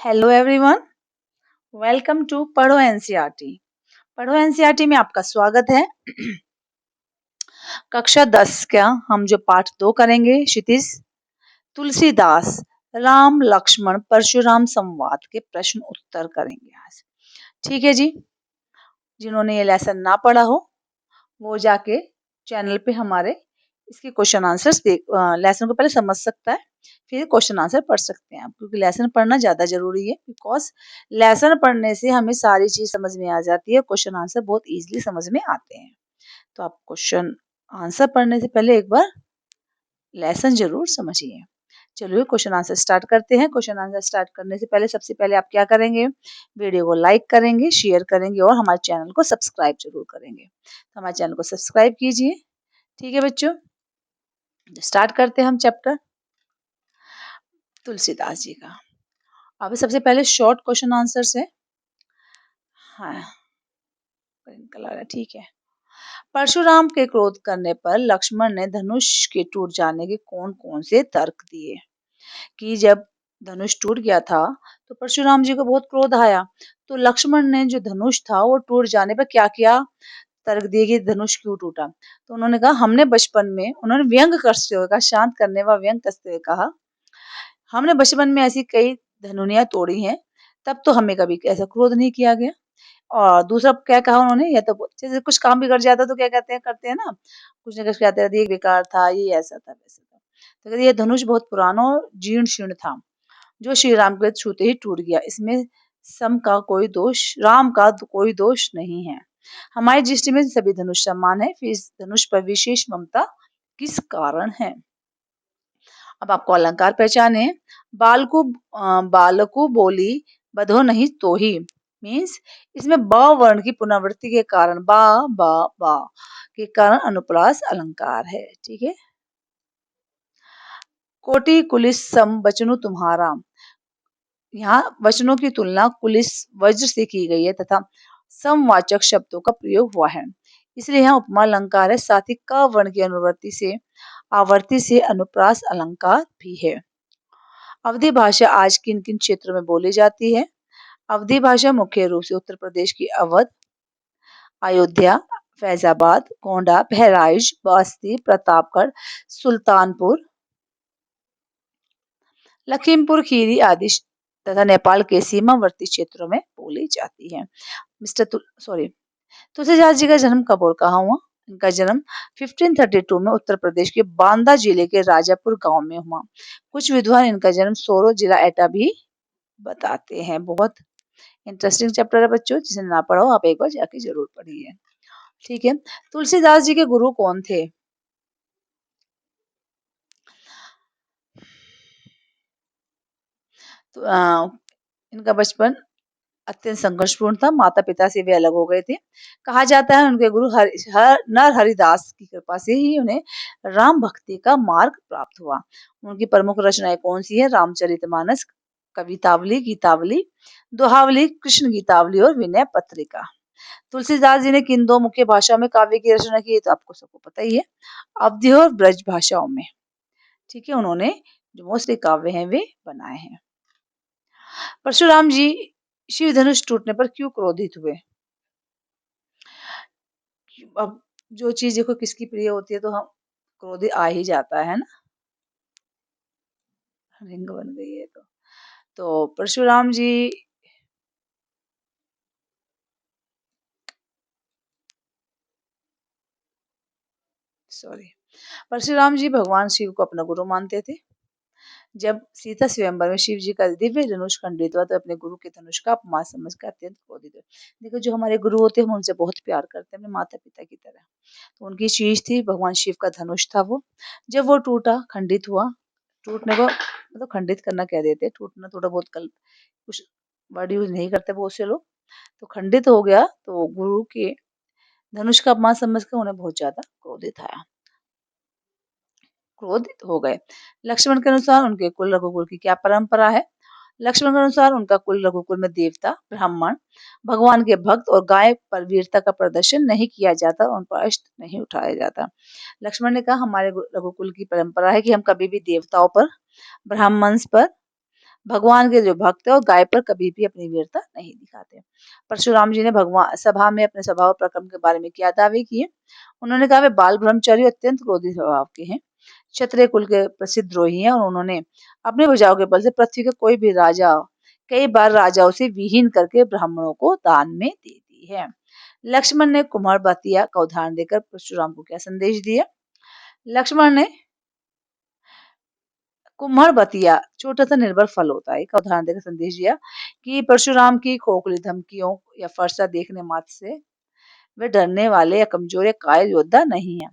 Hello everyone, welcome to पढ़ो NCERT. पढ़ो NCERT में आपका स्वागत है। कक्षा 10 का हम जो पाठ 2 करेंगे, क्षितिज तुलसीदास राम लक्ष्मण परशुराम संवाद के प्रश्न उत्तर करेंगे आज। ठीक है जी। जिन्होंने ये लेसन ना पढ़ा हो वो जाके चैनल पे हमारे इसके क्वेश्चन आंसर्स देख लेसन को पहले समझ सकता है, फिर क्वेश्चन आंसर पढ़ सकते हैं आप, क्योंकि लेसन पढ़ना ज़्यादा ज़रूरी है। बिकॉज लेसन पढ़ने से हमें सारी चीज़ समझ में आ जाती है, क्वेश्चन आंसर बहुत इजीली समझ में आते हैं। तो आप क्वेश्चन आंसर पढ़ने से पहले एक बार लेसन जरूर समझिए। चलिए क्वेश्चन आंसर स्टार्ट करते हैं। क्वेश्चन आंसर स्टार्ट करने से पहले सबसे पहले आप क्या करेंगे, वीडियो को लाइक करेंगे, शेयर करेंगे और हमारे चैनल को सब्सक्राइब जरूर करेंगे। तो हमारे चैनल को सब्सक्राइब कीजिए। ठीक है बच्चों, स्टार्ट करते हैं हम चैप्टर तुलसीदास जी का। अब सबसे पहले शॉर्ट क्वेश्चन आंसर है। हाँ, ठीक है। परशुराम के क्रोध करने पर लक्ष्मण ने धनुष के टूट जाने के कौन कौन से तर्क दिए। कि जब धनुष टूट गया था तो परशुराम जी को बहुत क्रोध आया, तो लक्ष्मण ने जो धनुष था वो टूट जाने पर क्या किया, तर्क दिए कि धनुष क्यों टूटा। तो उन्होंने कहा, हमने बचपन में, उन्होंने व्यंग करते हुए कहा, शांत करने व व्यंग कसते हुए कहा, हमने बचपन में ऐसी कई धनुनियां तोड़ी हैं, तब तो हमें कभी ऐसा क्रोध नहीं किया गया। और दूसरा क्या कहा उन्होंने, या तो जैसे कुछ काम बिगड़ जाता तो क्या कहते हैं, करते हैं ना, कुछ ना कुछ कहते हैं, ये बेकार था, ये ऐसा था वैसा था। तो कहते ये धनुष बहुत पुराना और जीर्ण शीर्ण था, जो श्री राम के छूते ही टूट गया। इसमें सम का कोई दोष, राम का कोई दोष नहीं है। हमारी दृष्टि में सभी धनुष समान है, फिर इस धनुष पर विशेष ममता किस कारण है। अब आपको अलंकार पहचाने। बालको बोली बधो नहीं तो ही, मीन्स इसमें ब वर्ण की पुनरावृत्ति के कारण बा के कारण अनुप्रास अलंकार है। ठीक है। कोटि कुलिस सम वचनु तुम्हारा, यहाँ वचनों की तुलना कुलिस वज्र से की गई है तथा समवाचक शब्दों का प्रयोग हुआ है, इसलिए यहाँ उपमा अलंकार है। साथ ही क वर्ण की अनुवृत्ति से आवर्ती से अनुप्रास अलंकार भी है। अवधी भाषा आज किन किन क्षेत्रों में बोली जाती है। अवधी भाषा मुख्य रूप से उत्तर प्रदेश की अवध, अयोध्या, फैजाबाद, गोंडा, बहराइच, बस्ती, प्रतापगढ़, सुल्तानपुर, लखीमपुर खीरी आदि तथा नेपाल के सीमावर्ती क्षेत्रों में बोली जाती है। तुलसीदास जी का जन्म कब और कहाँ हुआ। इनका जन्म 1532 में उत्तर प्रदेश के बांदा जिले के राजापुर गांव में हुआ। कुछ विद्वान इनका जन्म सोरो जिला एटा भी बताते हैं। बहुत इंटरेस्टिंग चैप्टर है बच्चों, जिसे ना पढ़ो आप एक बार जाके जरूर पढ़िए। ठीक है। तुलसीदास जी के गुरु कौन थे। तो इनका बचपन अत्यंत संघर्षपूर्ण था। माता पिता से वे अलग हो गए थे। कहा जाता है उनके गुरु नर हरिदास की कृपा से ही उन्हें राम भक्ति का मार्ग प्राप्त हुआ। उनकी प्रमुख रचनाएं कौन सी है, रामचरितमानस, कवितावली, गीतावली, दोहावली, कृष्ण गीतावली और विनय पत्रिका। तुलसीदास जी ने किन दो मुख्य भाषाओं में काव्य की रचना की है, तो आपको सबको पता ही है, अवधी और ब्रज भाषाओं में। ठीक है। उन्होंने जो मोस्टली काव्य हैं वे बनाए हैं। परशुराम जी शिव धनुष टूटने पर क्यों क्रोधित हुए। अब जो चीज देखो किसकी प्रिय होती है तो हम क्रोधित आ ही जाता है ना। रिंग बन गई है तो परशुराम जी परशुराम जी भगवान शिव को अपना गुरु मानते थे। जब सीता स्वयंवर में शिव जी का दिव्य धनुष खंडित हुआ तो अपने गुरु के धनुष का अपमान समझकर अत्यंत क्रोधित हुए। देखो जो हमारे गुरु होते हैं हम उनसे बहुत प्यार करते हैं, अपने माता पिता की तरह। तो उनकी चीज थी, भगवान शिव का धनुष था वो। जब वो टूटा, खंडित हुआ, टूटने को मतलब खंडित करना कह देते, टूटना थोड़ा बहुत कुछ वर्ड यूज नहीं करते बहुत से लोग। तो खंडित हो गया तो गुरु के धनुष का अपमान समझकर उन्हें बहुत ज्यादा क्रोधित आया, क्रोधित हो गए। लक्ष्मण के अनुसार उनके कुल रघुकुल की क्या परंपरा है। लक्ष्मण के अनुसार उनका कुल रघुकुल में देवता, ब्राह्मण, भगवान के भक्त और गाय पर वीरता का प्रदर्शन नहीं किया जाता, उन पर अस्त्र नहीं उठाया जाता। लक्ष्मण ने कहा, हमारे रघुकुल की परंपरा है कि हम कभी भी देवताओं पर, ब्राह्मण पर, भगवान के जो भक्त है वो गाय पर कभी भी अपनी वीरता नहीं दिखाते। परशुराम जी ने भगवान सभा में अपने स्वभाव और पराक्रम के बारे में क्या दावे किए? उन्होंने कहा वे बाल ब्रह्मचारी और अत्यंत क्रोधी स्वभाव के हैं। क्षत्रिय कुल के प्रसिद्ध द्रोही हैं और उन्होंने अपने भुजाओं के बल से पृथ्वी का कोई भी राजा कई बार राजाओं से विहीन करके ब्राह्मणों को दान में दे दी है। लक्ष्मण ने कुम्हार बतिया का उदाहरण देकर परशुराम को क्या संदेश दिया? लक्ष्मण ने कुम्हार बतिया छोटा सा निर्बल फल होता है, का उदाहरण देकर संदेश दिया कि परशुराम की खोखली धमकियों या फरसा देखने मात्र से वे डरने वाले या कमजोर या कायर योद्धा नहीं है।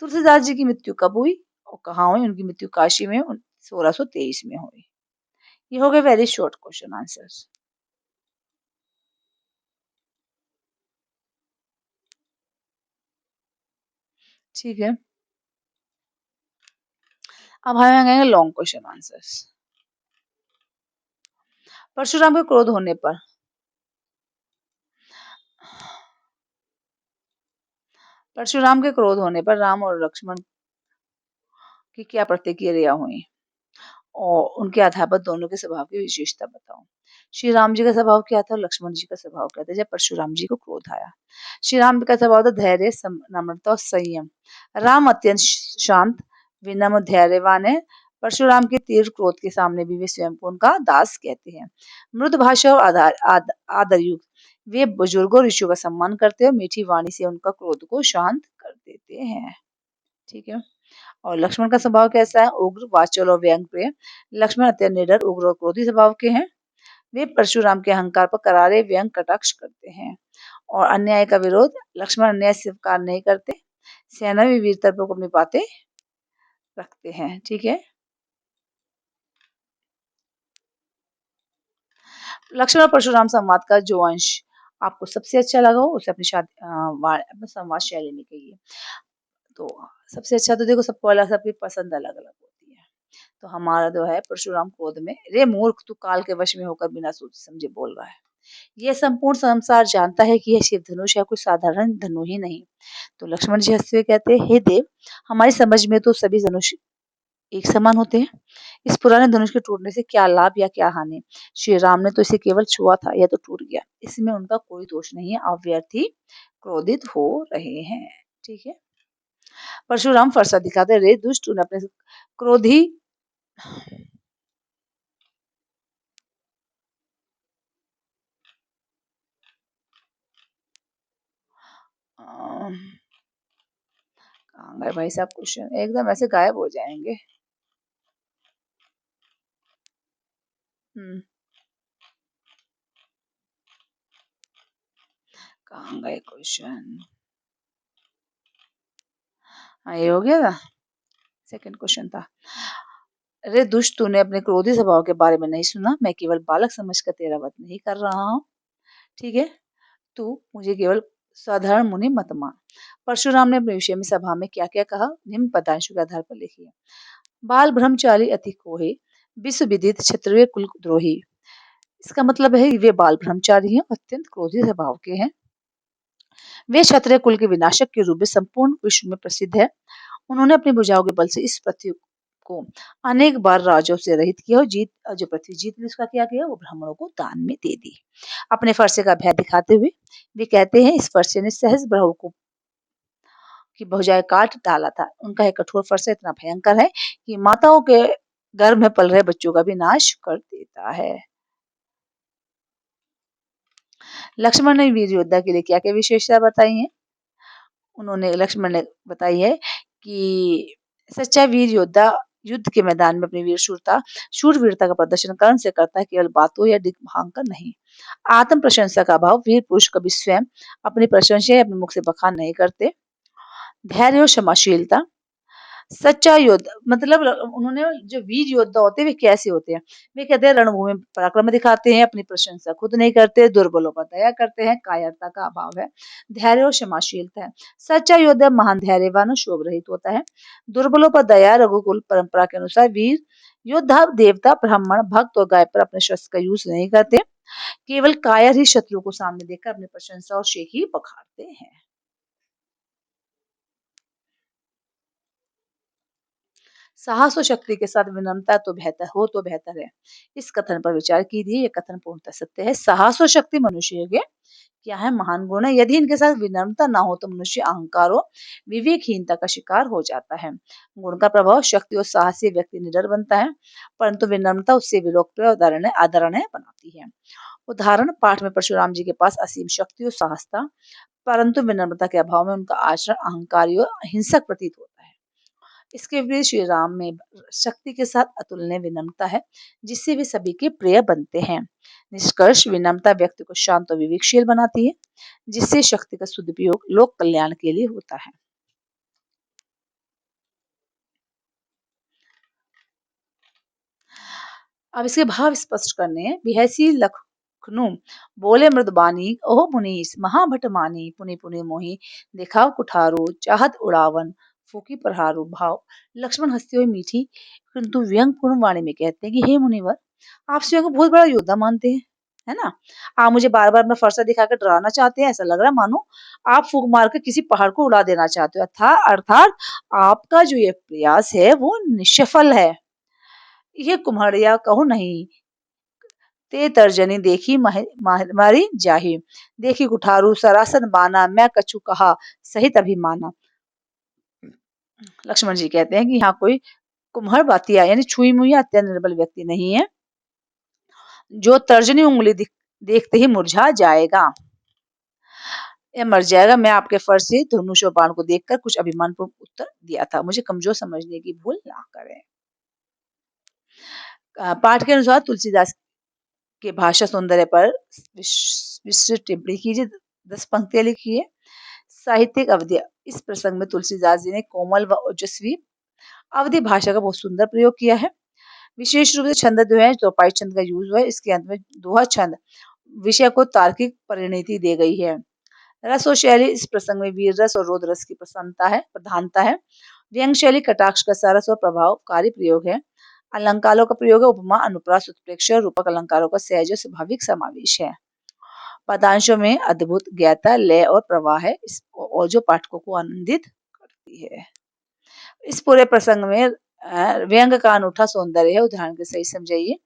तुलसीदास जी की मृत्यु कब हुई और कहाँ हुई? उनकी मृत्यु काशी में 1623 में हुई। ये हो गए वेरी शॉर्ट क्वेश्चन आंसर्स। ठीक है, अब हम आएंगे लॉन्ग क्वेश्चन आंसर्स। परशुराम के क्रोध होने पर राम और लक्ष्मण की क्या प्रतिक्रिया हुई और उनके आधार पर दोनों के स्वभाव की विशेषता बताओ। श्री राम जी का स्वभाव क्या था और लक्ष्मण जी का स्वभाव क्या था जब परशुराम जी को क्रोध आया? श्री राम का स्वभाव था धैर्य, नम्रता और संयम। राम अत्यंत शांत, विनम्र, धैर्यवान है। परशुराम के तीव्र क्रोध के सामने भी वे स्वयं को उनका दास कहते हैं। मृदु भाषा और आदर युक्त, वे बुजुर्गों ऋषियों का सम्मान करते हैं और मीठी वाणी से उनका क्रोध को शांत कर देते हैं। ठीक है, और लक्ष्मण का स्वभाव कैसा है? उग्र, वाचाल और व्यंग प्रिय। लक्ष्मण अत्यंत निडर, उग्र और क्रोधी स्वभाव के हैं। वे परशुराम के अहंकार पर करारे व्यंग कटाक्ष करते हैं और अन्याय का विरोध। लक्ष्मण अन्याय स्वीकार नहीं करते, सेना में वीरता पर अपनी बातें रखते हैं। ठीक है, लक्ष्मण और परशुराम संवाद का जो अंश आपको सबसे अच्छा लगा हो उसे अपनी अपने संवाद शैली में कहिए। तो सबसे अच्छा तो देखो सबको अलग, सबकी पसंद अलग अलग होती है। तो हमारा जो है परशुराम क्रोध में, रे मूर्ख तू काल के वश में होकर बिना सोचे समझे बोल रहा है। यह संपूर्ण संसार जानता है कि यह शिव धनुष है, कोई साधारण धनु ही नहीं। तो लक्ष्मण जी हंसते हुए कहते हैं, हे देव, हमारी समझ में तो सभी धनुष एक समान होते हैं। इस पुराने धनुष के टूटने से क्या लाभ या क्या हानि? श्री राम ने तो इसे केवल छुआ था, यह तो टूट गया। इसमें उनका कोई दोष नहीं है, आप व्यर्थ ही क्रोधित हो रहे हैं। ठीक है, परशुराम फरसा दिखाते, रे दुष्ट, तूने अपने क्रोधी कहाँ गए भाई साहब? क्वेश्चन एकदम ऐसे गायब हो जाएंगे। हम्म, कहाँ गए क्वेश्चन? हाँ, ये हो गया था, सेकंड क्वेश्चन था। अरे दुष्ट, तूने अपने क्रोधी स्वभाव के बारे में नहीं सुना? मैं केवल बालक समझकर तेरा वध नहीं कर रहा हूँ। ठीक है, तू मुझे केवल साधारण मुनि मत मान। परशुराम ने अपने विषय में सभा में क्या क्या कहा, निम्न पदांशों के आधार पर लिखिए। बाल ब्रह्मचारी अति कोहे, विश्व विदित क्षत्रिय कुल द्रोही। इसका मतलब है वे बाल ब्रह्मचारी हैं, अत्यंत क्रोधी स्वभाव के हैं। वे क्षत्रिय कुल के विनाशक के रूप में संपूर्ण विश्व में प्रसिद्ध है। उन्होंने अपनी भुजाओं के बल से इस पृथ्वी को अनेक बार राजाओं से रहित किया और जो पृथ्वी जीत ली उसका क्या किया? वो ब्राह्मणों को दान में दे दी। अपने फरसे का भय दिखाते हुए वे कहते हैं, इस फरसे ने सहस्त्र ब्रह्मों को की भुजाएं काट डाला था। उनका एक कठोर फरसा इतना भयंकर है कि माताओं के गर्भ में पल रहे बच्चों का भी नाश कर देता है। लक्ष्मण ने वीर योद्धा के लिए क्या क्या विशेषता बताई है? उन्होंने लक्ष्मण ने बताई है कि सच्चा वीर योद्धा युद्ध के मैदान में अपनी शूरवीरता का प्रदर्शन कर्म से करता है, केवल बातों या दिखाकर नहीं। आत्म प्रशंसा का भाव, वीर पुरुष कभी स्वयं अपनी प्रशंसा या अपने मुख से बखान नहीं करते। धैर्य और क्षमाशीलता, सच्चा योद्धा मतलब उन्होंने जो वीर योद्धा होते हैं वे कैसे होते हैं? वे कहते हैं रणभूमि में पराक्रम दिखाते हैं, अपनी प्रशंसा खुद नहीं करते, दुर्बलों पर दया करते हैं, कायरता का अभाव है। धैर्य और क्षमाशीलता है, सच्चा योद्धा महान धैर्यवान और शोभ रहित होता है। दुर्बलों पर दया, रघुकुल परंपरा के अनुसार वीर योद्धा देवता, ब्राह्मण, भक्त और गाय पर अपने शस्त्र का यूज नहीं करते, केवल कायर ही शत्रु को सामने देखकर अपनी प्रशंसा और शेख ही बखारते हैं। साहस और शक्ति के साथ विनम्रता तो बेहतर है। इस कथन पर विचार कीजिए, ये कथन पूर्णतः सत्य है। साहस और शक्ति मनुष्य के क्या है, महान गुण है। यदि इनके साथ विनम्रता ना हो तो मनुष्य अहंकार और विवेकहीनता का शिकार हो जाता है। गुण का प्रभाव शक्ति और साहस से व्यक्ति निडर बनता है, परंतु विनम्रता उससे विलोकप्रिय और आदरणीय बनाती है। उदाहरण, पाठ में परशुराम जी के पास असीम शक्ति और साहस था, परंतु विनम्रता के अभाव में उनका आचरण अहंकारी और हिंसक प्रतीत होता है। इसके विपरीत श्री राम में शक्ति के साथ अतुलनीय विनम्रता है, जिससे वे सभी के प्रिय बनते हैं। निष्कर्ष, विनम्रता व्यक्ति को शांत और विवेकशील बनाती है, जिससे शक्ति का सदुपयोग लोक कल्याण के लिए होता है। अब इसके भाव स्पष्ट करने हैं। बिहसी लखनू बोले मृदबानी, ओह मुनीस महाभट मानी, पुनि पुनि मोही दिखाओ कुठारो, चाहत उड़ावन फूकी प्रहारो। भाव, लक्ष्मण हंसते हुए मीठी किंतु व्यंग्यपूर्ण वाणी में कहते हैं कि हे मुनिवर, आप स्वयं को बहुत बड़ा योद्धा मानते हैं, है ना? आप मुझे बार बार अपना फरसा दिखाकर डराना चाहते हैं। ऐसा लग रहा है मानो आप फूंक मार कर किसी पहाड़ को उड़ा देना चाहते हो। अर्थात आपका जो ये प्रयास है वो निष्फल है। ये कुम्हड़िया कहूँ नहीं, ते तर्जनी देखी मारी जाही, देखी कुठारू सरासन बाना, मैं कछु कहा सहित अभिमाना। लक्ष्मण जी कहते हैं कि यहाँ कोई कुम्हड़ बातिया यानी छुई मुई अत्यंत निर्बल व्यक्ति नहीं है, जो तर्जनी उंगली देखते ही मुरझा जाएगा या मर जाएगा। मैं आपके फर्ज से धनुष और बाण को देखकर कुछ अभिमानपूर्ण उत्तर दिया था, मुझे कमजोर समझने की भूल ना करें। पाठ के अनुसार तुलसीदास के भाषा सौंदर्य पर विस्तृत टिप्पणी कीजिए। 10 पंक्तियां लिखिए। साहित्यिक अवधि, इस प्रसंग में तुलसीदास जी ने कोमल व ओजस्वी अवधि भाषा का बहुत सुंदर प्रयोग किया है। विशेष रूप से छंद जो है चौपाई छंद का यूज हुआ है। इसके अंत में दोहा छंद विषय को तार्किक परिणति दे गई है। रस और शैली, इस प्रसंग में वीर रस और रोद रस की प्रधानता है। व्यंग शैली कटाक्ष का सरस और प्रभावकारी प्रयोग है। अलंकारों का प्रयोग है। उपमा, अनुप्रास, उत्प्रेक्षा, रूपक अलंकारों का सहज और स्वाभाविक समावेश है। पदांशों में अद्भुत ज्ञाता, लय और प्रवाह है, और जो पाठकों को आनंदित करती है। इस पूरे प्रसंग में व्यंग का अनूठा सौंदर्य है। उदाहरण के सही समझाइए।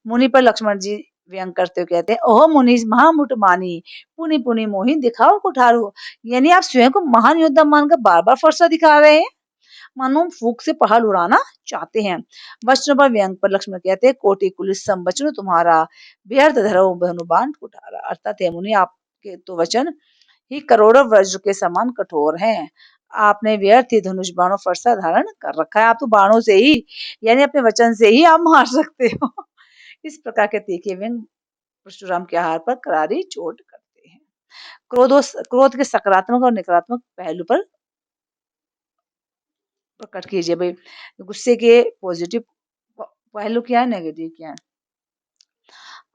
मुनि पर लक्ष्मण जी व्यंग करते हुए कहते हैं, ओह मुनि महामुट मानी, पुनि पुनि मोहि दिखाओ कुठारो। यानी आप स्वयं को महान योद्धा मानकर बार बार फरसा दिखा रहे हैं, मानो फूक से पहाड़ उड़ाना चाहते हैं। वचनों पर व्यंग पर लक्ष्मण कहते हैं, कोटि कुलिस सम वचन तुम्हारा, व्यर्थ धरो धनुबाण कुठारा। अर्थात हे मुनि, आपके तो वचन ही करोड़ों वज्र के समान कठोर हैं। आपने व्यर्थ ही धनुष बाणों फरसा धारण कर रखा है। आप तो बाणों से ही यानी अपने वचन से ही आप मार सकते हो। इस प्रकार के तीखे व्यंग परशुराम के आहार पर करारी चोट करते हैं। क्रोध के सकारात्मक और नकारात्मक पहलू पर प्रकट कीजिए भाई। गुस्से के पॉजिटिव पहलू क्या है, नेगेटिव क्या है।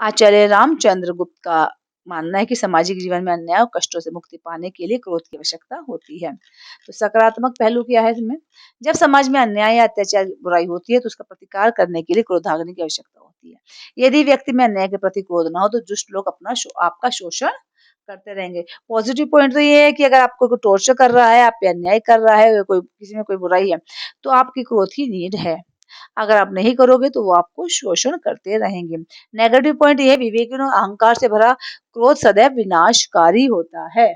आचार्य रामचंद्र गुप्त का मानना है कि सामाजिक जीवन में अन्याय और कष्टों से मुक्ति पाने के लिए क्रोध की आवश्यकता होती है। तो सकारात्मक पहलू क्या है इसमें, जब समाज में अन्याय या अत्याचार बुराई होती है तो उसका प्रतिकार करने के लिए क्रोधाग्नि की आवश्यकता होती है। यदि व्यक्ति में अन्याय के प्रति क्रोध ना हो तो दुष्ट लोग आपका शोषण करते रहेंगे। पॉजिटिव पॉइंट तो ये है कि अगर आपको कोई टॉर्चर कर रहा है, आप पे अन्याय कर रहा है, कोई किसी में कोई बुराई है, तो आपकी क्रोध की नीड है। अगर आप नहीं करोगे तो वो आपको शोषण करते रहेंगे। नेगेटिव पॉइंट ये है, विवेकी और अहंकार से भरा क्रोध सदैव विनाशकारी होता है,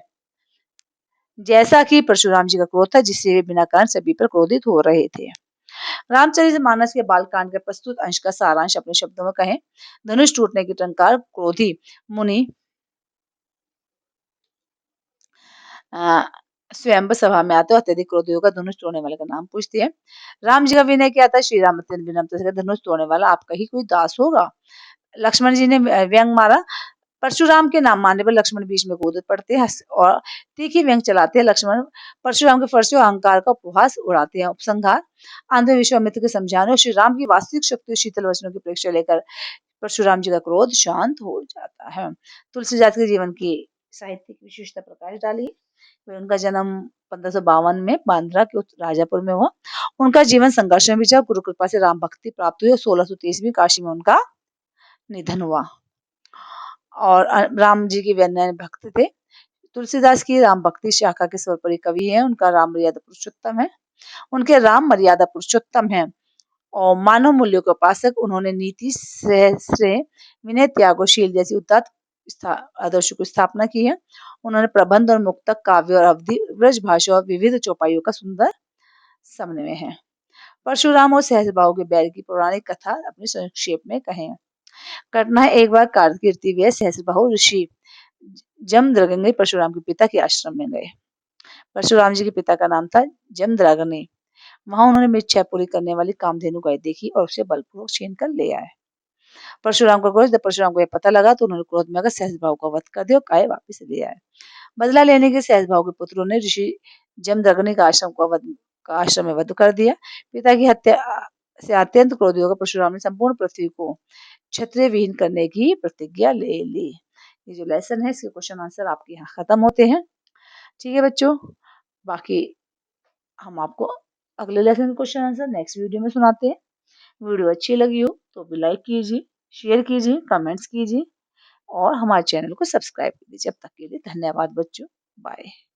जैसा कि परशुराम जी का क्रोध था, जिससे वे बिना कारण सभी पर क्रोधित हो रहे थे। रामचरितमानस के बालकांड के प्रस्तुत अंश का सारांश अपने शब्दों में कहें। धनुष टूटने की टंकार क्रोधी मुनि स्वयं सभा में आते अत्यधिक क्रोधी होकर धनुष तोड़ने वाले का नाम पूछते हैं। राम जी का विनय क्या था, श्री राम अत्यंत विनम्र से धनुष तोड़ने वाला आपका ही कोई दास होगा। लक्ष्मण जी ने व्यंग मारा। परशुराम के नाम मानने पर लक्ष्मण बीच में कूद पड़ते हैं और तीखी व्यंग चलाते हैं। लक्ष्मण परशुराम के फर्श और अहंकार का उपहास उड़ाते हैं। उपसंहार, अंत में विश्वामित्र के समझाने और श्री राम की वास्तविक शक्ति और शीतल वचनों की परीक्षा लेकर परशुराम जी का क्रोध शांत हो जाता है। तुलसीदास के जीवन की साहित्यिक विशेषता प्रकाश डाली। उनका जन्म 1552 में बांद्रा के राजापुर में हुआ। उनका जीवन संघर्ष में बीता। गुरु कृपा से राम भक्ति प्राप्त हुई और 1623 में काशी में उनका निधन हुआ। और राम जी के वैज्ञानिक भक्त थे। तुलसीदास की राम भक्ति शाखा के सर्वोपरि कवि है। उनका राम मर्यादा पुरुषोत्तम है। उनके राम मर्यादा पुरुषोत्तम है। और मानव मूल्यों के उपासक उन्होंने नीति, श्रेय, विनय, त्यागशील जैसी उदात्त आदर्शों की स्थापना की है। उन्होंने प्रबंध और मुक्तक, काव्य और अवधि, ब्रज भाषा और विविध चौपाइयों का सुंदर समन्वय है। परशुराम और सहस्त्रबाहु के बैर की पौराणिक कथा अपने संक्षेप में कहें। घटना है, एक बार कीर्ति वे सहस्त्रबाहु ऋषि जमदग्नि परशुराम के पिता के आश्रम में गए। परशुराम जी के पिता का नाम था जमदग्नि। वहां उन्होंने अपनी इच्छा पूरी करने वाली कामधेनु गाय देखी और उसे बलपूर्वक छीन कर ले आए। परशुराम का क्रोध, जब परशुराम को यह पता लगा तो उन्होंने क्रोध में आकर सहस्त्रबाहु का वध कर दिया और गाय वापस ले आए। बदला लेने के सहस्त्रबाहु के पुत्रों ने ऋषि जमदग्नि का आश्रम में वध कर दिया। पिता की हत्या से अत्यंत क्रोधी होकर परशुराम ने संपूर्ण पृथ्वी को क्षत्रिय विहीन करने की प्रतिज्ञा ले ली। ये जो लेसन है, इसके क्वेश्चन आंसर आपके यहाँ खत्म होते हैं। ठीक है बच्चों, बाकी हम आपको अगले लेसन के क्वेश्चन आंसर नेक्स्ट वीडियो में सुनाते हैं। वीडियो अच्छी लगी हो तो भी लाइक कीजिए, शेयर कीजिए, कमेंट्स कीजिए और हमारे चैनल को सब्सक्राइब कीजिए। जब तक के लिए धन्यवाद बच्चों, बाय।